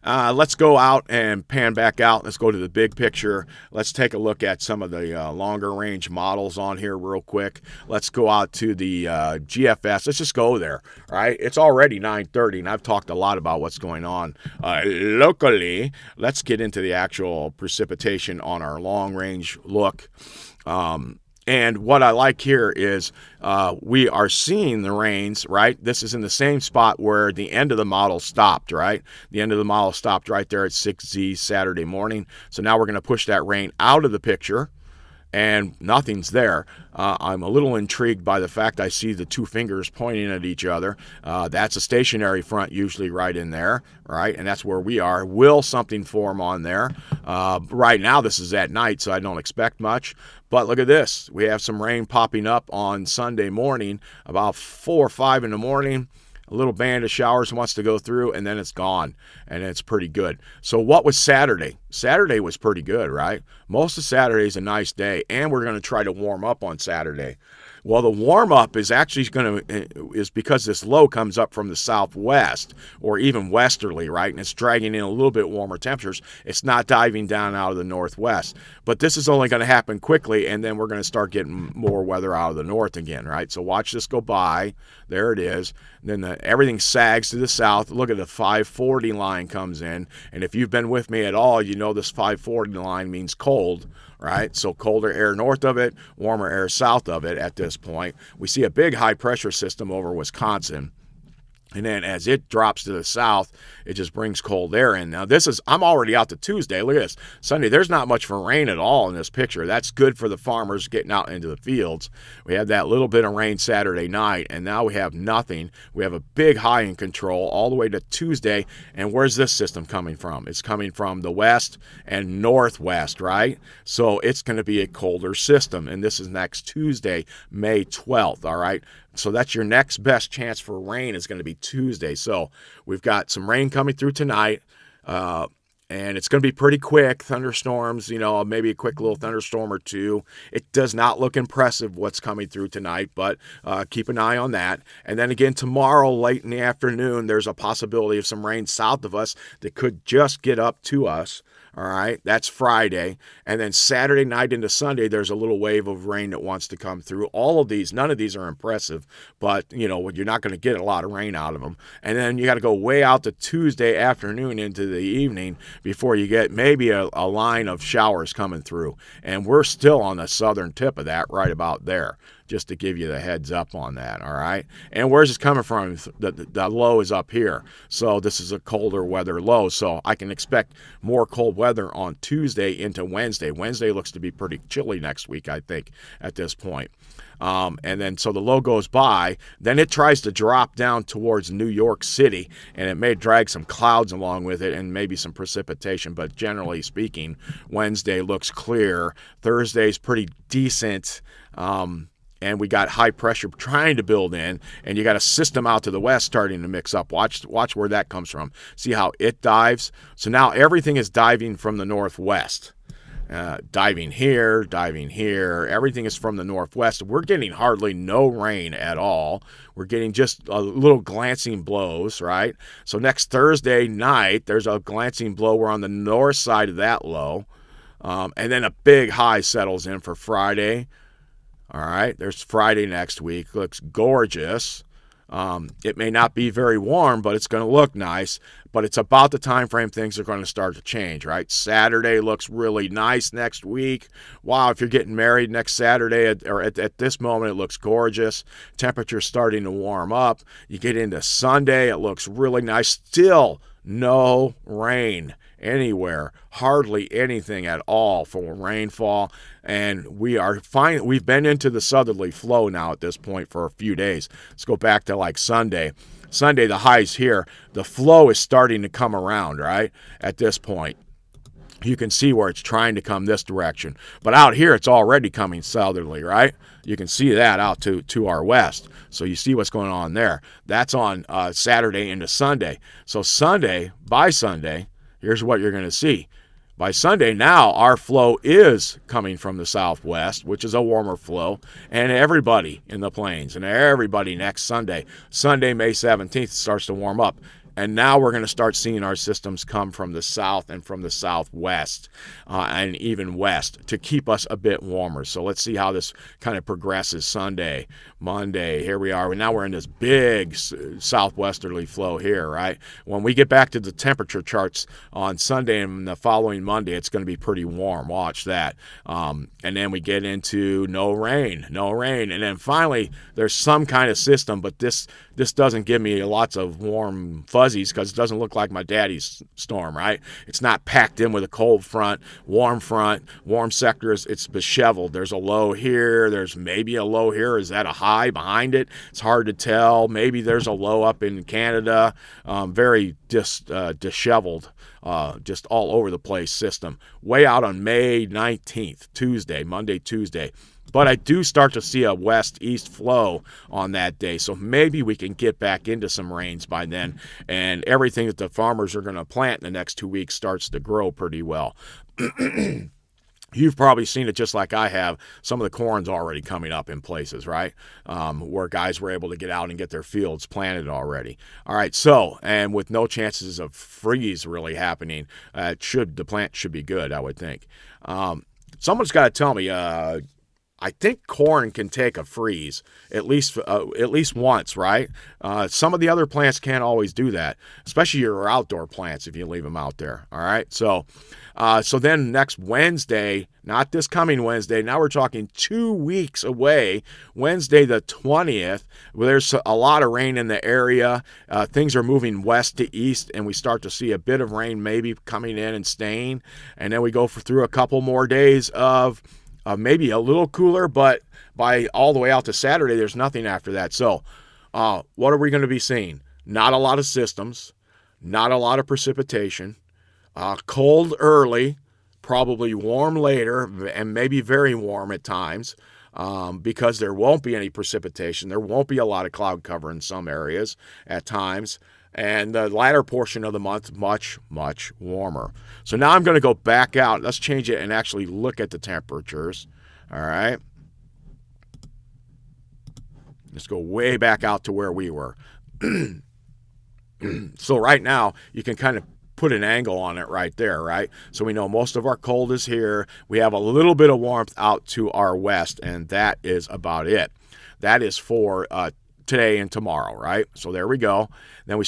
Let's go out and pan back out. Let's go to the big picture. Let's take a look at some of the longer range models on here real quick. Let's go out to the GFS. Let's just go there. All right. It's already 9:30, and I've talked a lot about what's going on locally. Let's get into the actual precipitation on our long range look. And what I like here is we are seeing the rains, right? This is in the same spot where the end of the model stopped, right? The end of the model stopped right there at 6Z Saturday morning. So now we're going to push that rain out of the picture, and nothing's there. I'm a little intrigued by the fact I see the two fingers pointing at each other. That's a stationary front usually right in there, right? And that's where we are. Will something form on there? Right now this is at night, so I don't expect much. But look at this. We have some rain popping up on Sunday morning, about 4 or 5 in the morning. A little band of showers wants to go through, and then it's gone, and it's pretty good. So what was Saturday? Saturday was pretty good, right? Most of Saturday is a nice day, and we're going to try to warm up on Saturday. Well, the warm up is actually is because this low comes up from the southwest or even westerly, right? And it's dragging in a little bit warmer temperatures. It's not diving down out of the northwest. But this is only going to happen quickly, and then we're going to start getting more weather out of the north again, right? So watch this go by. There it is. And then everything sags to the south. Look at the 540 line comes in. And if you've been with me at all, you know this 540 line means cold, right? So colder air north of it, warmer air south of it at this point. We see a big high pressure system over Wisconsin. And then as it drops to the south, it just brings cold air in. Now I'm already out to Tuesday. Look at this. Sunday, there's not much for rain at all in this picture. That's good for the farmers getting out into the fields. We had that little bit of rain Saturday night, and now we have nothing. We have a big high in control all the way to Tuesday. And where's this system coming from? It's coming from the west and northwest, right? So it's going to be a colder system. And this is next Tuesday, May 12th, all right? So that's your next best chance for rain is going to be Tuesday. So we've got some rain coming through tonight, and it's going to be pretty quick. Thunderstorms, maybe a quick little thunderstorm or two. It does not look impressive what's coming through tonight, but keep an eye on that. And then again, tomorrow late in the afternoon, there's a possibility of some rain south of us that could just get up to us. All right, that's Friday. And then Saturday night into Sunday, there's a little wave of rain that wants to come through. All of these, none of these are impressive, but, you're not going to get a lot of rain out of them. And then you got to go way out to Tuesday afternoon into the evening before you get maybe a line of showers coming through. And we're still on the southern tip of that right about there, just to give you the heads up on that, all right? And where's this coming from? The low is up here. So this is a colder weather low. So I can expect more cold weather on Tuesday into Wednesday. Wednesday looks to be pretty chilly next week, I think, at this point. And then so the low goes by, then it tries to drop down towards New York City, and it may drag some clouds along with it and maybe some precipitation. But generally speaking, Wednesday looks clear. Thursday's pretty decent. And we got high pressure trying to build in, and you got a system out to the west starting to mix up. Watch where that comes from. See how it dives? So now everything is diving from the northwest. Diving here. Everything is from the northwest. We're getting hardly no rain at all. We're getting just a little glancing blows, right? So next Thursday night, there's a glancing blow. We're on the north side of that low. And then a big high settles in for Friday. All right, there's Friday next week. Looks gorgeous. It may not be very warm, but it's going to look nice. But it's about the time frame things are going to start to change, right? Saturday looks really nice next week. Wow, if you're getting married next Saturday at this moment, it looks gorgeous. Temperature's starting to warm up. You get into Sunday, it looks really nice. Still no rain anywhere, hardly anything at all for rainfall, and we've been into the southerly flow now at this point for a few days. Let's go back to like Sunday. The highs here, the flow is starting to come around, right? At this point, you can see where it's trying to come this direction, but out here it's already coming southerly, right? You can see that out to our west. So you see what's going on there. That's on Saturday into Sunday. So by Sunday, here's what you're going to see. By Sunday now, our flow is coming from the southwest, which is a warmer flow, and everybody in the plains and everybody next Sunday, May 17th, starts to warm up. And now we're going to start seeing our systems come from the south and from the southwest and even west to keep us a bit warmer. So let's see how this kind of progresses. Sunday, Monday, here we are. Now we're in this big southwesterly flow here, right? When we get back to the temperature charts on Sunday and the following Monday, it's going to be pretty warm. Watch that. And then we get into no rain. And then finally, there's some kind of system, but this doesn't give me lots of warm fuzzies because it doesn't look like my daddy's storm, right? It's not packed in with a cold front, warm sectors. It's disheveled. There's a low here. There's maybe a low here. Is that a high behind it? It's hard to tell. Maybe there's a low up in Canada. Very disheveled, just all over the place system. Way out on May 19th, Monday, Tuesday. But I do start to see a west-east flow on that day, so maybe we can get back into some rains by then, and everything that the farmers are going to plant in the next 2 weeks starts to grow pretty well. You've probably seen it just like I have. Some of the corn's already coming up in places, right, where guys were able to get out and get their fields planted already. All right, so, and with no chances of freeze really happening, the plant should be good, I would think. Someone's got to tell me, I think corn can take a freeze at least once, right? Some of the other plants can't always do that, especially your outdoor plants if you leave them out there. All right, so then next Wednesday, not this coming Wednesday. Now we're talking 2 weeks away. Wednesday the 20th. There's a lot of rain in the area. Things are moving west to east, and we start to see a bit of rain maybe coming in and staying, and then we go through a couple more days of maybe a little cooler, but by all the way out to Saturday, there's nothing after that. So what are we going to be seeing? Not a lot of systems, not a lot of precipitation, cold early, probably warm later, and maybe very warm at times because there won't be any precipitation. There won't be a lot of cloud cover in some areas at times. And the latter portion of the month, much, much warmer. So now I'm going to go back out. Let's change it and actually look at the temperatures. All right. Let's go way back out to where we were. So right now, you can kind of put an angle on it right there, right? So we know most of our cold is here. We have a little bit of warmth out to our west, and that is about it. That is for today and tomorrow, right? So there we go. Then we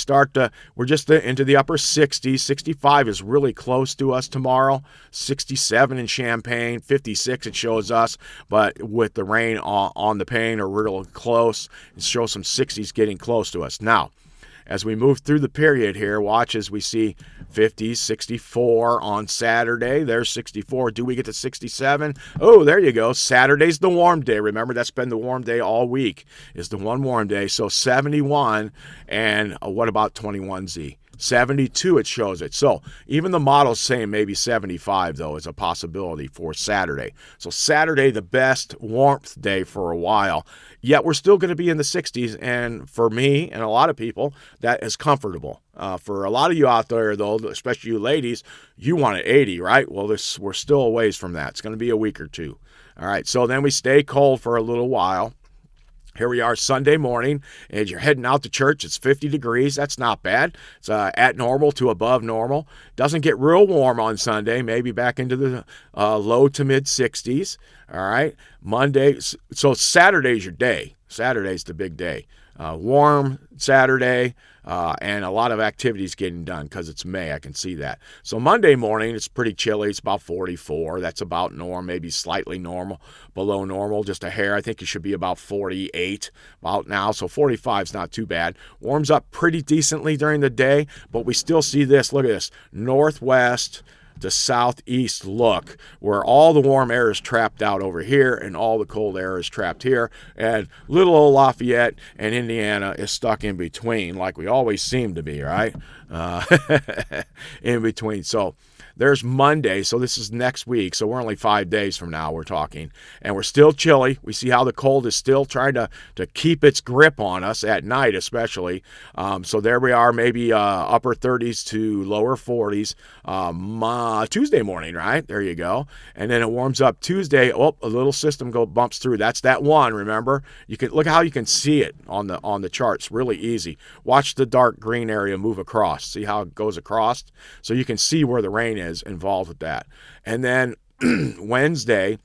we're just into the upper 60s. 65 is really close to us tomorrow. 67 in Champaign, 56 it shows us, but with the rain on the pane or real close, it shows some 60s getting close to us. Now, as we move through the period here, watch as we see 50s, 64 on Saturday. There's 64. Do we get to 67? Oh, there you go. Saturday's the warm day. Remember, that's been the warm day all week, is the one warm day. So 71, and what about 21Z? 72 it shows it. So even the model's saying maybe 75, though, is a possibility for Saturday. So Saturday, the best warmth day for a while. Yet we're still going to be in the 60s, and for me and a lot of people, that is comfortable. For a lot of you out there, though, especially you ladies, you want an 80, right? Well, we're still a ways from that. It's going to be a week or two. All right, so then we stay cold for a little while. Here we are Sunday morning, and you're heading out to church. It's 50 degrees. That's not bad. It's at normal to above normal. Doesn't get real warm on Sunday, maybe back into the low to mid 60s. All right. Monday. So Saturday's your day. Saturday's the big day. Warm Saturday, and a lot of activities getting done because it's May. I can see that. So Monday morning, it's pretty chilly. It's about 44. That's about normal, maybe slightly normal, below normal, just a hair. I think it should be about 48 about now. So 45 is not too bad. Warms up pretty decently during the day, but we still see this. Look at this. Northwest to southeast look, where all the warm air is trapped out over here and all the cold air is trapped here, and little old Lafayette and Indiana is stuck in between like we always seem to be, right? uh, in between. So there's Monday. So this is next week. So we're only 5 days from now we're talking. And we're still chilly. We see how the cold is still trying to keep its grip on us at night especially. So there we are, maybe upper 30s to lower 40s Tuesday morning, right? There you go. And then it warms up Tuesday. Oh, a little system bumps through. That's that one, remember? You can look how you can see it on the charts. Really easy. Watch the dark green area move across. See how it goes across? So you can see where the rain is involved with that. And then Wednesday,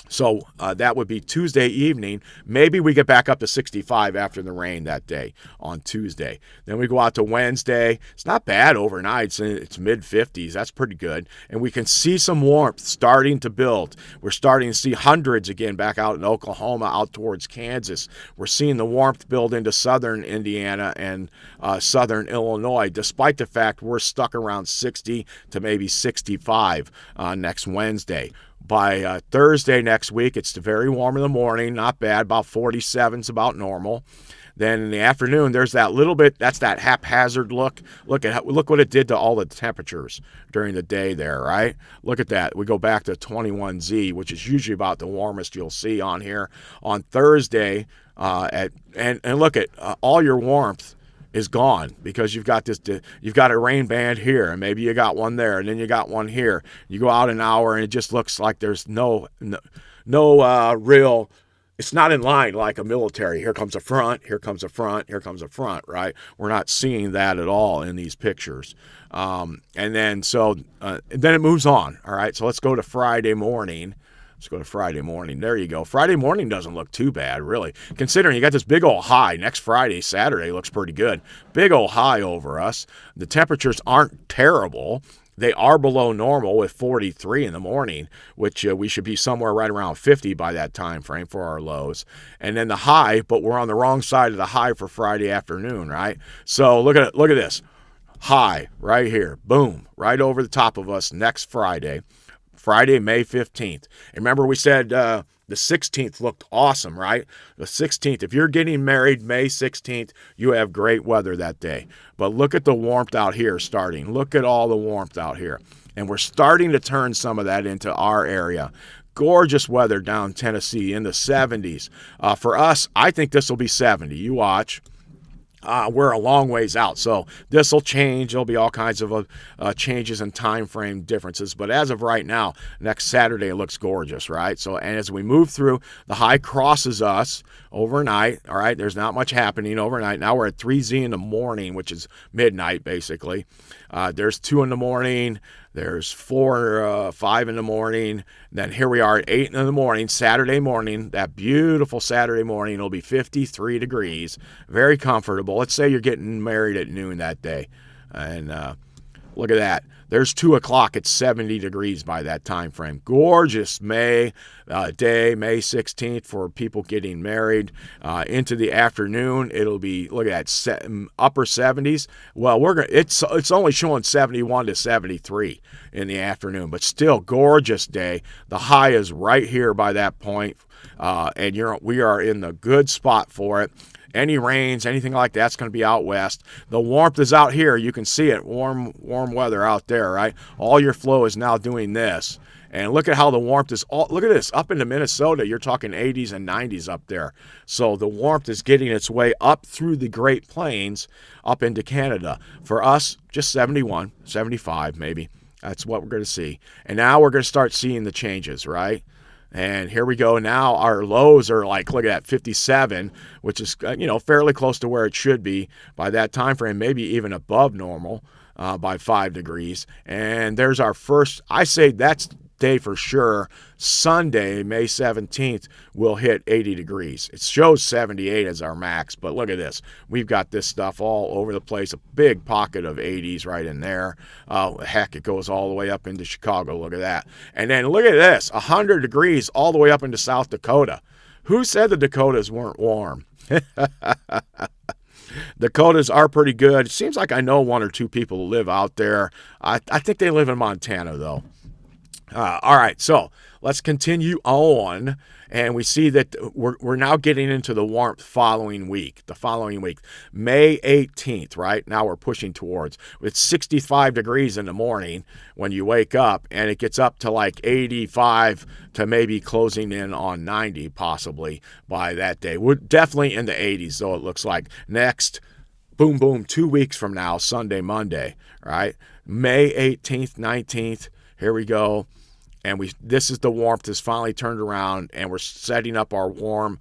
so that would be Tuesday evening. Maybe we get back up to 65 after the rain that day on Tuesday. Then we go out to Wednesday. It's not bad overnight. It's mid-50s. That's pretty good. And we can see some warmth starting to build. We're starting to see hundreds again back out in Oklahoma, out towards Kansas. We're seeing the warmth build into southern Indiana and southern Illinois, despite the fact we're stuck around 60 to maybe 65 next Wednesday. By Thursday next week, it's very warm in the morning, not bad, about 47 is about normal. Then in the afternoon, there's that little bit, that's that haphazard look. Look what it did to all the temperatures during the day there, right? Look at that. We go back to 21Z, which is usually about the warmest you'll see on here. On Thursday, and look at all your warmth is gone because you've got a rain band here, and maybe you got one there, and then you got one here. You go out an hour, and it just looks like there's no real. It's not in line like a military. Here comes a front. Here comes a front. Here comes a front. Right? We're not seeing that at all in these pictures. And then it moves on. All right. So let's go to Friday morning. Let's go to Friday morning. There you go. Friday morning doesn't look too bad, really. Considering you got this big old high. Next Friday, Saturday looks pretty good. Big old high over us. The temperatures aren't terrible. They are below normal with 43 in the morning, which we should be somewhere right around 50 by that time frame for our lows. And then the high, but we're on the wrong side of the high for Friday afternoon, right? So look at this. High right here. Boom. Right over the top of us next Friday. Friday, May 15th. And remember we said the 16th looked awesome, right? The 16th. If you're getting married May 16th, you have great weather that day. But look at the warmth out here starting. Look at all the warmth out here. And we're starting to turn some of that into our area. Gorgeous weather down Tennessee in the 70s. For us, I think this will be 70. You watch. We're a long ways out, so this will change. There'll be all kinds of changes and time frame differences, but as of right now, next Saturday it looks gorgeous, right? So, and as we move through, the high crosses us overnight, all right? There's not much happening overnight. Now we're at 3Z in the morning, which is midnight, basically. There's 2 in the morning. There's 5 in the morning. Then here we are at 8 in the morning, Saturday morning. That beautiful Saturday morning. It'll be 53 degrees. Very comfortable. Let's say you're getting married at noon that day. And look at that. There's 2 o'clock. It's 70 degrees by that time frame. Gorgeous May day, May 16th for people getting married. Into the afternoon, it'll be, look at that, upper 70s. Well, it's only showing 71 to 73 in the afternoon, but still gorgeous day. The high is right here by that point, and we are in the good spot for it. Any rains, anything like that's going to be out west. The warmth is out here. You can see it. Warm weather out there, right? All your flow is now doing this. And look at how the warmth is. Look at this. Up into Minnesota, you're talking 80s and 90s up there. So the warmth is getting its way up through the Great Plains up into Canada. For us, just 71, 75 maybe. That's what we're going to see. And now we're going to start seeing the changes, right? And here we go. Now our lows are like, look at that, 57, which is, fairly close to where it should be by that time frame, maybe even above normal by 5 degrees. And there's our first, I say that's day for sure. Sunday, May 17th, will hit 80 degrees. It shows 78 as our max, but look at this. We've got this stuff all over the place, a big pocket of 80s right in there. Heck, it goes all the way up into Chicago. Look at that. And then look at this, 100 degrees all the way up into South Dakota. Who said the Dakotas weren't warm? Dakotas are pretty good. It seems like I know 1 or 2 people who live out there. I think they live in Montana, though. All right, so let's continue on, and we see that we're now getting into the warmth following week. The following week, May 18th, right? Now we're pushing towards. It's 65 degrees in the morning when you wake up, and it gets up to like 85 to maybe closing in on 90 possibly by that day. We're definitely in the 80s, though, it looks like. Next, boom, boom, 2 weeks from now, Sunday, Monday, right? May 18th, 19th, here we go. And this is the warmth that's finally turned around, and we're setting up our warm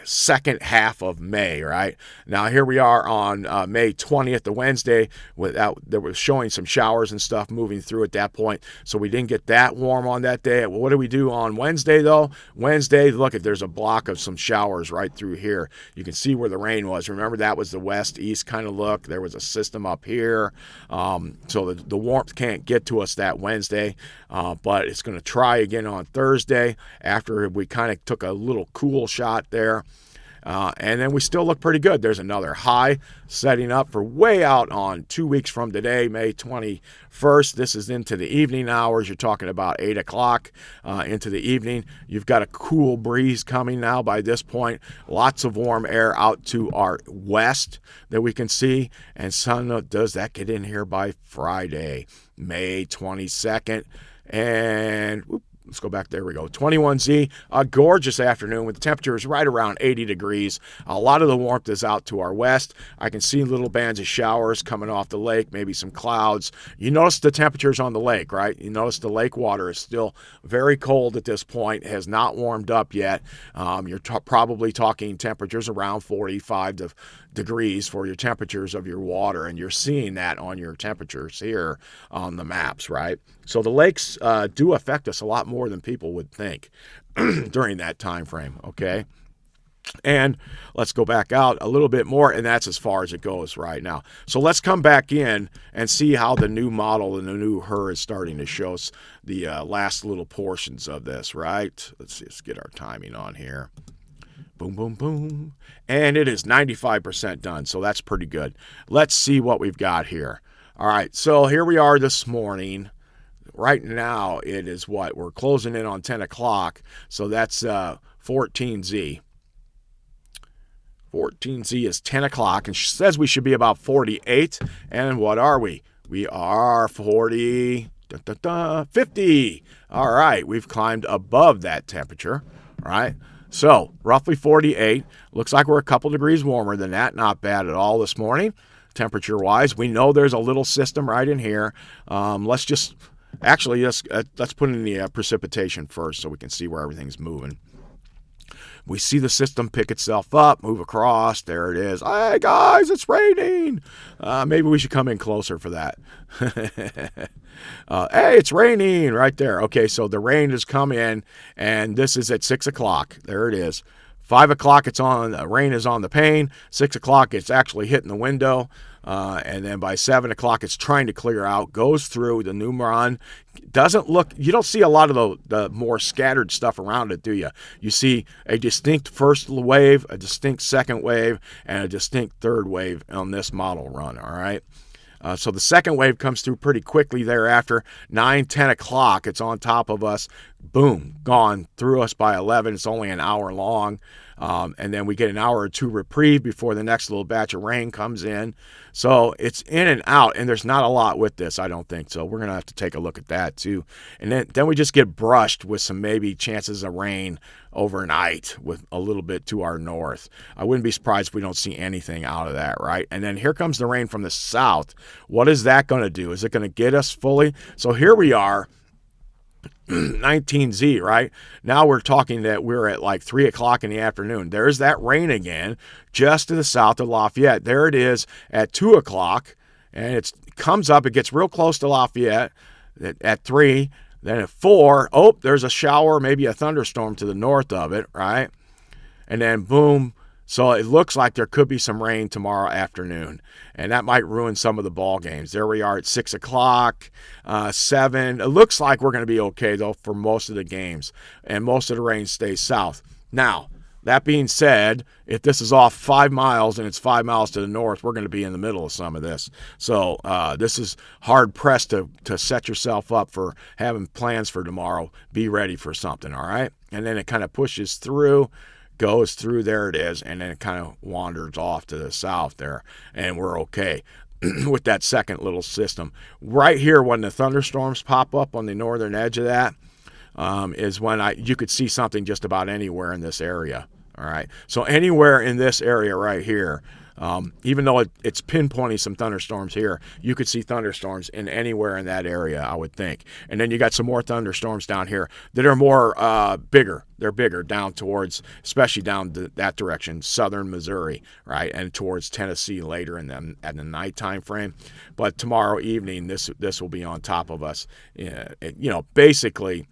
second half of May, right? Now, here we are on May 20th, the Wednesday, there was showing some showers and stuff moving through at that point, so we didn't get that warm on that day. What do we do on Wednesday, though? Wednesday, look, there's a block of some showers right through here. You can see where the rain was. Remember, that was the west-east kind of look. There was a system up here, so the warmth can't get to us that Wednesday, but it's going to try again on Thursday after we kind of took a little cool shot there. And then we still look pretty good. There's another high setting up for way out on 2 weeks from today, May 21st. This is into the evening hours. You're talking about 8 o'clock into the evening. You've got a cool breeze coming now by this point. Lots of warm air out to our west that we can see. And sun does that get in here by Friday, May 22nd. And let's go back. There we go. 21Z. A gorgeous afternoon with the temperatures right around 80 degrees. A lot of the warmth is out to our west. I can see little bands of showers coming off the lake, maybe some clouds. You notice the temperatures on the lake, right? You notice the lake water is still very cold at this point. It has not warmed up yet. You're probably talking temperatures around 45 degrees for your temperatures of your water, and you're seeing that on your temperatures here on the maps, right? So the lakes do affect us a lot more than people would think during that time frame, okay? And let's go back out a little bit more, and that's as far as it goes right now. So let's come back in and see how the new model and the new HER is starting to show us the last little portions of this, right? Let's get our timing on here. Boom, boom, boom. And it is 95% done, so that's pretty good. Let's see what we've got here. All right, so here we are this morning. Right now, it is what? We're closing in on 10 o'clock, so that's 14Z. 14Z is 10 o'clock, and she says we should be about 48. And what are we? We are 50. All right, we've climbed above that temperature, all right? So, roughly 48. Looks like we're a couple degrees warmer than that. Not bad at all this morning, temperature-wise. We know there's a little system right in here. Let's put in the precipitation first so we can see where everything's moving. We see the system pick itself up, move across. There it is. Hey, guys, it's raining. Maybe we should come in closer for that. Hey, it's raining right there. Okay, so the rain has come in, and this is at 6 o'clock. There it is. 5 o'clock, it's on. Rain is on the pane. 6 o'clock, it's actually hitting the window. And then by 7 o'clock, it's trying to clear out, goes through the Numeron. Doesn't look, you don't see a lot of the more scattered stuff around it, do you? You see a distinct first wave, a distinct second wave, and a distinct third wave on this model run, all right? So the second wave comes through pretty quickly thereafter. 9, 10 o'clock, it's on top of us. Boom, gone through us by 11. It's only an hour long. And then we get an hour or two reprieve before the next little batch of rain comes in. So it's in and out, and there's not a lot with this, I don't think. So we're going to have to take a look at that too. And then we just get brushed with some maybe chances of rain overnight with a little bit to our north. I wouldn't be surprised if we don't see anything out of that, right? And then here comes the rain from the south. What is that going to do? Is it going to get us fully? So here we are. 19Z, right? Now we're talking that we're at like 3 o'clock in the afternoon. There's that rain again, just to the south of Lafayette. There it is at 2 o'clock, and it comes up. It gets real close to Lafayette at 3. Then at 4, oh, there's a shower, maybe a thunderstorm to the north of it, right? And then boom. So it looks like there could be some rain tomorrow afternoon, and that might ruin some of the ball games. There we are at 6 o'clock, 7. It looks like we're going to be okay, though, for most of the games, and most of the rain stays south. Now, that being said, if this is off 5 miles and it's 5 miles to the north, we're going to be in the middle of some of this. So this is hard pressed to set yourself up for having plans for tomorrow. Be ready for something, all right? And then it kind of pushes through, goes through, there it is, and then it kind of wanders off to the south there, and we're okay with that second little system. Right here, when the thunderstorms pop up on the northern edge of that, is when you could see something just about anywhere in this area. All right. So anywhere in this area right here, even though it's pinpointing some thunderstorms here, you could see thunderstorms in anywhere in that area, I would think. And then you got some more thunderstorms down here that are more bigger. They're bigger down towards, especially down that direction, southern Missouri, right, and towards Tennessee later in the night time frame. But tomorrow evening, this will be on top of us. Basically.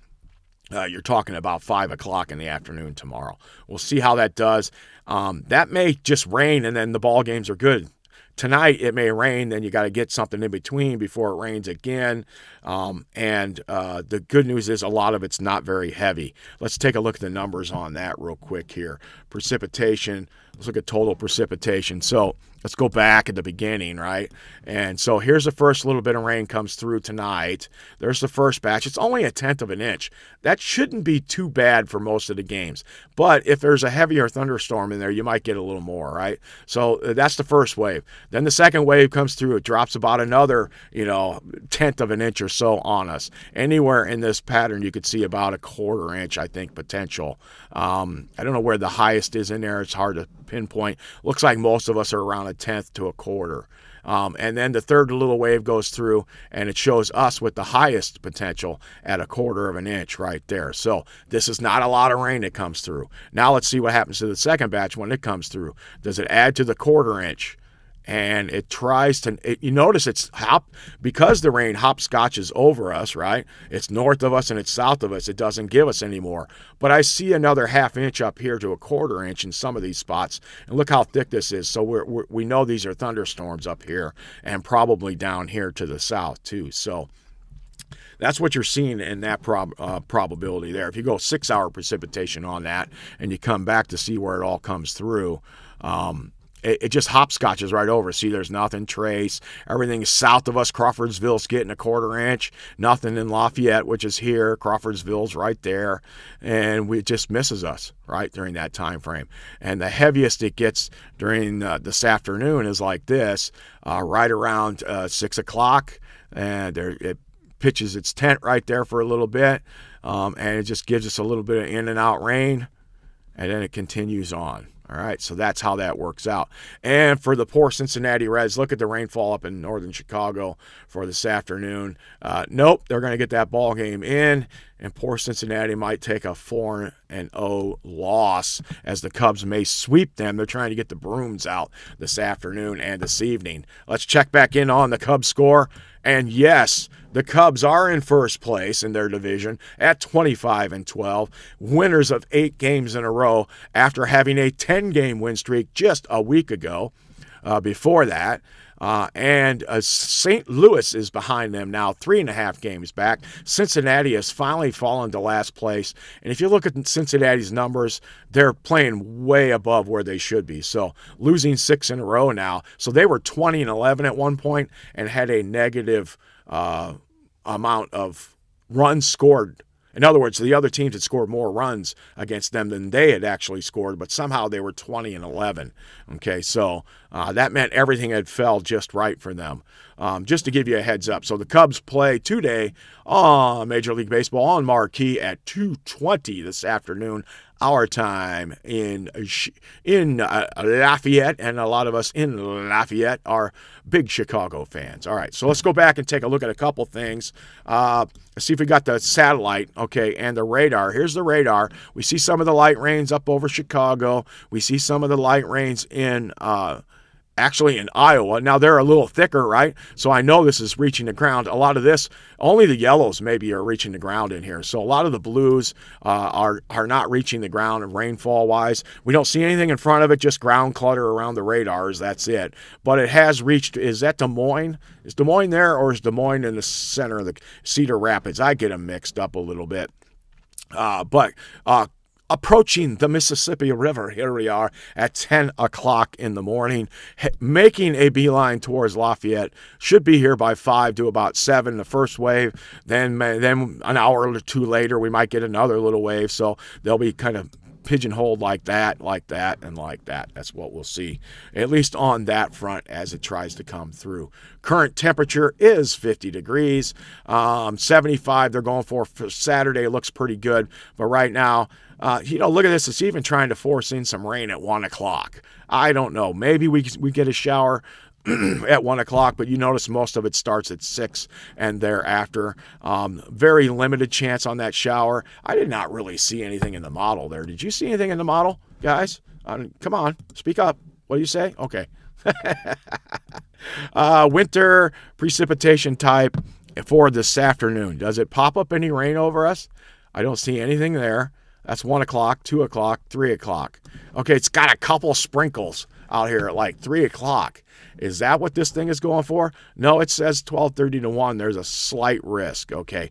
You're talking about 5 o'clock in the afternoon tomorrow. We'll see how that does. That may just rain, and then the ball games are good. Tonight it may rain, then you got to get something in between before it rains again. The good news is a lot of it's not very heavy. Let's take a look at the numbers on that real quick here. Precipitation. Let's look at total precipitation. So let's go back at the beginning, right? And so here's the first little bit of rain comes through tonight. There's the first batch. It's only 1/10 of an inch. That shouldn't be too bad for most of the games. But if there's a heavier thunderstorm in there, you might get a little more, right? So that's the first wave. Then the second wave comes through. It drops about another, 1/10 of an inch or so on us. Anywhere in this pattern, you could see about 1/4 inch, I think, potential. I don't know where the highest is in there. It's hard to pinpoint. Looks like most of us are around 1/10 to 1/4. And then the third little wave goes through, and it shows us with the highest potential at 1/4 of an inch right there. So this is not a lot of rain that comes through. Now let's see what happens to the second batch when it comes through. Does it add to the 1/4 inch? And it tries to, you notice it's because the rain hopscotches over us, right? It's north of us and it's south of us. It doesn't give us any more. But I see another 1/2 inch up here to 1/4 inch in some of these spots. And look how thick this is. So we know these are thunderstorms up here and probably down here to the south too. So that's what you're seeing in that probability there. If you go 6-hour precipitation on that and you come back to see where it all comes through, it just hopscotches right over. See, there's nothing trace. Everything is south of us. Crawfordsville's getting 1/4 inch. Nothing in Lafayette, which is here. Crawfordsville's right there. And it just misses us, right, during that time frame. And the heaviest it gets during this afternoon is like this, right around 6 o'clock. And it pitches its tent right there for a little bit. And it just gives us a little bit of in and out rain. And then it continues on. All right, so that's how that works out. And for the poor Cincinnati Reds, look at the rainfall up in northern Chicago for this afternoon. Nope, they're going to get that ball game in, and poor Cincinnati might take a 4-0 loss as the Cubs may sweep them. They're trying to get the brooms out this afternoon and this evening. Let's check back in on the Cubs score. And yes, the Cubs are in first place in their division at 25-12, winners of 8 games in a row after having a 10-game win streak just a week ago. Before that, and St. Louis is behind them now, 3.5 games back. Cincinnati has finally fallen to last place. And if you look at Cincinnati's numbers, they're playing way above where they should be. So losing 6 in a row now. So they were 20-11 at one point and had a negative amount of runs scored. In other words, the other teams had scored more runs against them than they had actually scored, but somehow they were 20-11. Okay, so that meant everything had fell just right for them. Just to give you a heads up, so the Cubs play today on Major League Baseball on Marquee at 2:20 this afternoon, our time in Lafayette, and a lot of us in Lafayette are big Chicago fans. All right, so let's go back and take a look at a couple things. Let's see if we got the satellite, okay, and the radar. Here's the radar. We see some of the light rains up over Chicago. We see some of the light rains in actually in Iowa. Now they're a little thicker, right? So I know this is reaching the ground. A lot of this, only the yellows maybe are reaching the ground in here. So a lot of the blues are not reaching the ground rainfall wise. We don't see anything in front of it, just ground clutter around the radars. That's it. But it has reached, is that Des Moines? Is Des Moines there, or is Des Moines in the center of the Cedar Rapids? I get them mixed up a little bit. But approaching the Mississippi River. Here we are at 10 o'clock in the morning, making a beeline towards Lafayette. Should be here by 5 to about 7, the first wave. Then an hour or two later, we might get another little wave. So they'll be kind of pigeonholed like that, and like that. That's what we'll see, at least on that front as it tries to come through. Current temperature is 50 degrees, 75 they're going for Saturday. It looks pretty good, but right now, look at this. It's even trying to force in some rain at 1 o'clock. I don't know. Maybe we get a shower at 1 o'clock, but you notice most of it starts at 6 and thereafter. Very limited chance on that shower. I did not really see anything in the model there. Did you see anything in the model, guys? Come on, speak up. What do you say? Okay. Winter precipitation type for this afternoon. Does it pop up any rain over us? I don't see anything there. That's 1 o'clock, 2 o'clock, 3 o'clock. Okay, it's got a couple sprinkles out here at like 3 o'clock. Is that what this thing is going for? No, it says 12:30 to 1. There's a slight risk. Okay,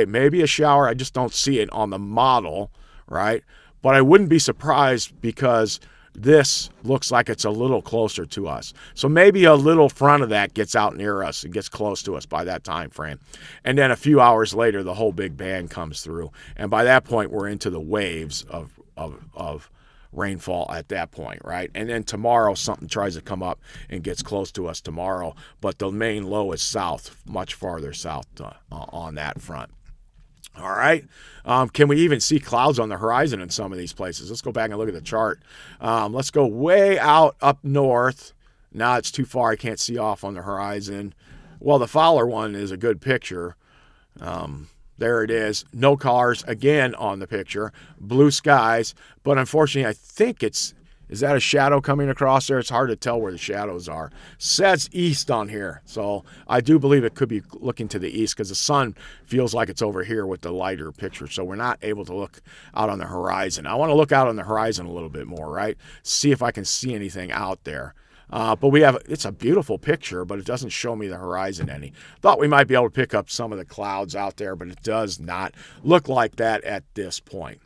maybe a shower. I just don't see it on the model, right? But I wouldn't be surprised because this looks like it's a little closer to us. So maybe a little front of that gets out near us and gets close to us by that time frame. And then a few hours later, the whole big band comes through. And by that point, we're into the waves of rainfall at that point, right? And then tomorrow, something tries to come up and gets close to us tomorrow. But the main low is south, much farther south on that front. All right. Can we even see clouds on the horizon in some of these places? Let's go back and look at the chart. Let's go way out up north. Now it's too far. I can't see off on the horizon. Well, the Fowler one is a good picture. There it is. No cars again on the picture. Blue skies. But unfortunately, I think is that a shadow coming across there? It's hard to tell where the shadows are. Says east on here. So I do believe it could be looking to the east because the sun feels like it's over here with the lighter picture. So we're not able to look out on the horizon. I want to look out on the horizon a little bit more, right? See if I can see anything out there. But it's a beautiful picture, but it doesn't show me the horizon any. Thought we might be able to pick up some of the clouds out there, but it does not look like that at this point.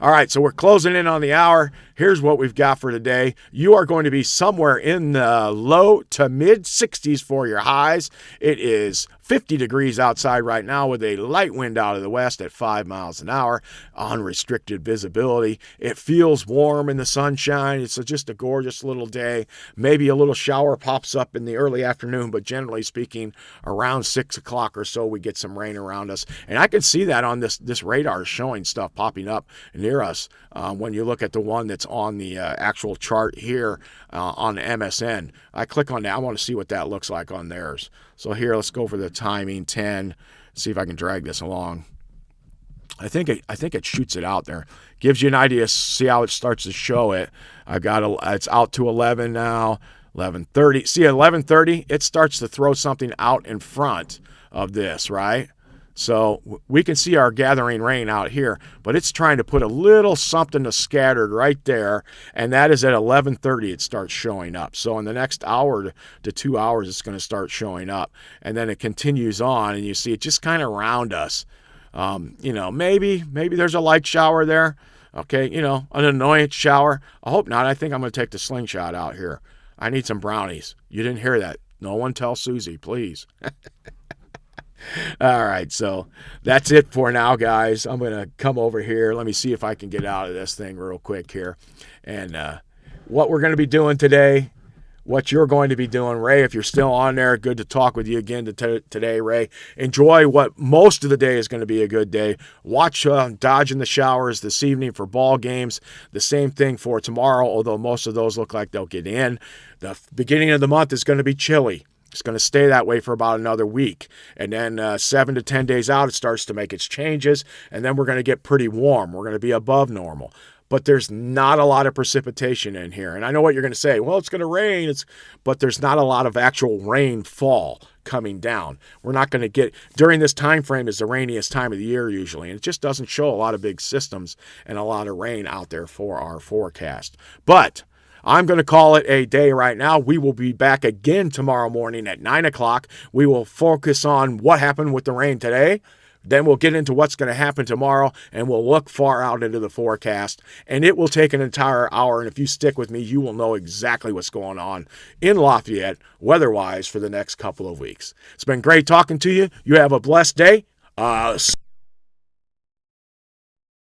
All right, so we're closing in on the hour. Here's what we've got for today. You are going to be somewhere in the low to mid 60s for your highs. It is 50 degrees outside right now with a light wind out of the west at 5 miles an hour, unrestricted visibility. It feels warm in the sunshine. It's just a gorgeous little day. Maybe a little shower pops up in the early afternoon, but generally speaking, around 6 o'clock or so, we get some rain around us. And I can see that on this radar showing stuff popping up near us when you look at the one that's on the actual chart here on the MSN. I click on that. I want to see what that looks like on theirs. So here, let's go for the timing 10. See if I can drag this along. I think it shoots it out there. Gives you an idea. See how it starts to show it. It's out to 11 now. 11:30. See, at 11:30, it starts to throw something out in front of this, right? So we can see our gathering rain out here, but it's trying to put a little something to scattered right there, and that is at 11:30 it starts showing up. So in the next hour to 2 hours, it's going to start showing up, and then it continues on, and you see it just kind of around us. Maybe there's a light shower there. Okay, an annoyance shower. I hope not. I think I'm going to take the slingshot out here. I need some brownies. You didn't hear that. No one tell Susie, please. All right, so that's it for now, guys. I'm going to come over here. Let me see if I can get out of this thing real quick here. And what we're going to be doing today, what you're going to be doing, Ray, if you're still on there, good to talk with you again today, Ray. Enjoy what most of the day is going to be a good day. Watch Dodging the Showers this evening for ball games. The same thing for tomorrow, although most of those look like they'll get in. The beginning of the month is going to be chilly. It's going to stay that way for about another week. And then 7 to 10 days out, it starts to make its changes. And then we're going to get pretty warm. We're going to be above normal. But there's not a lot of precipitation in here. And I know what you're going to say. Well, it's going to rain. But there's not a lot of actual rainfall coming down. We're not going to get, during this time frame is the rainiest time of the year usually. And it just doesn't show a lot of big systems and a lot of rain out there for our forecast. But I'm going to call it a day right now. We will be back again tomorrow morning at 9 o'clock. We will focus on what happened with the rain today. Then we'll get into what's going to happen tomorrow, and we'll look far out into the forecast. And it will take an entire hour, and if you stick with me, you will know exactly what's going on in Lafayette, weather-wise, for the next couple of weeks. It's been great talking to you. You have a blessed day.